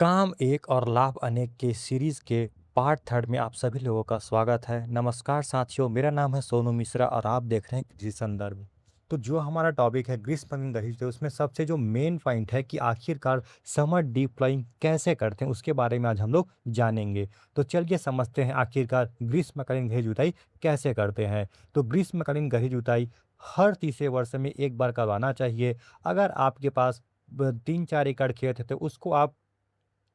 काम एक और लाभ अनेक के सीरीज़ के पार्ट थर्ड में आप सभी लोगों का स्वागत है। नमस्कार साथियों, मेरा नाम है सोनू मिश्रा और आप देख रहे हैं कृषि संदर्भ। तो जो हमारा टॉपिक है ग्रीष्मकालीन गरीब, उसमें सबसे जो मेन पॉइंट है कि आखिरकार समर डीप फ्लाइंग कैसे करते हैं, उसके बारे में आज हम लोग जानेंगे। तो चलिए समझते हैं आखिरकार ग्रीष्मकालीन गहरी जुताई कैसे करते हैं। तो ग्रीष्मकालीन गहरी जुताई हर तीसरे वर्ष में एक बार करवाना चाहिए। अगर आपके पास 3-4 एकड़ खेत है तो उसको आप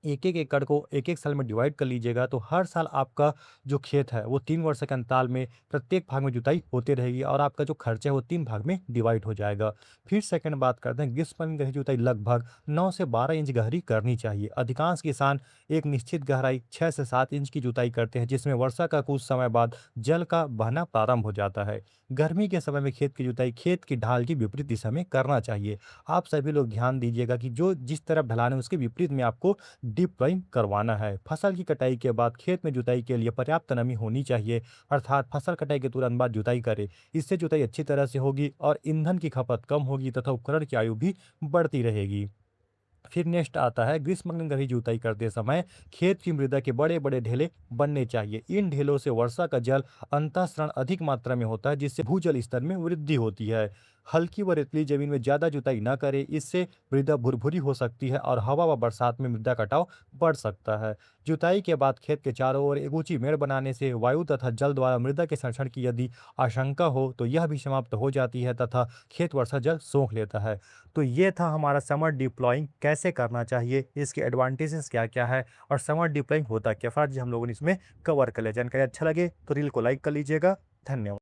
एक-एक एकड़ को एक-एक साल में डिवाइड कर लीजिएगा, तो हर साल आपका जो खेत है, वो 3 वर्ष के अंतराल में प्रत्येक भाग में जुताई होती रहेगी और आपका जो खर्चा है, वो 3 भाग में डिवाइड हो जाएगा। फिर सेकंड बात करते हैं, ग्रीष्मकालीन गहरी जुताई लगभग 9 से 12 इंच गहरी करनी चाहिए। अधिकांश किसान एक निश्चित गहराई 6 से 7 इंच की जुताई करते हैं, जिसमें वर्षा का कुछ समय बाद जल का बहना प्रारंभ हो जाता है। गर्मी के समय में खेत की जुताई खेत की ढाल की विपरीत दिशा में करना चाहिए। आप सभी लोग ध्यान दीजिएगा कि जो जिस तरफ ढलान है, उसके विपरीत में आपको डीप फ्लाइंग करवाना है। फसल की कटाई के बाद खेत में जुताई के लिए पर्याप्त नमी होनी चाहिए, अर्थात फसल कटाई के तुरंत बाद जुताई करें। इससे जुताई अच्छी तरह से होगी और ईंधन की खपत कम होगी तथा उपकरण की आयु भी बढ़ती रहेगी। फिर नेक्स्ट आता है, ग्रीष्मकालीन गहरी जुताई करते समय खेत की मृदा के बड़े बड़े ढेले बनने चाहिए। इन ढेलों से वर्षा का जल अंतःस्रण अधिक मात्रा में होता है, जिससे भूजल स्तर में वृद्धि होती है। हल्की व रेतीली जमीन में ज्यादा जुताई न करें, इससे मृदा भुरभुरी हो सकती है और हवा व बरसात में मृदा कटाव बढ़ सकता है। जुताई के बाद खेत के चारों ओर एक ऊंची मेड़ बनाने से वायु तथा जल द्वारा मृदा के संरक्षण की यदि आशंका हो तो यह भी समाप्त हो जाती है तथा खेत वर्षा जल सोख लेता है। तो ये था हमारा समर डिप्लॉइंग कैसे करना चाहिए, इसके एडवांटेजेस क्या-क्या है और समर डिप्लॉइंग होता क्या? फर्ज हम लोगों ने इसमें कवर कर लिया। जानकारी अच्छा लगे तो रील को लाइक कर लीजिएगा। धन्यवाद।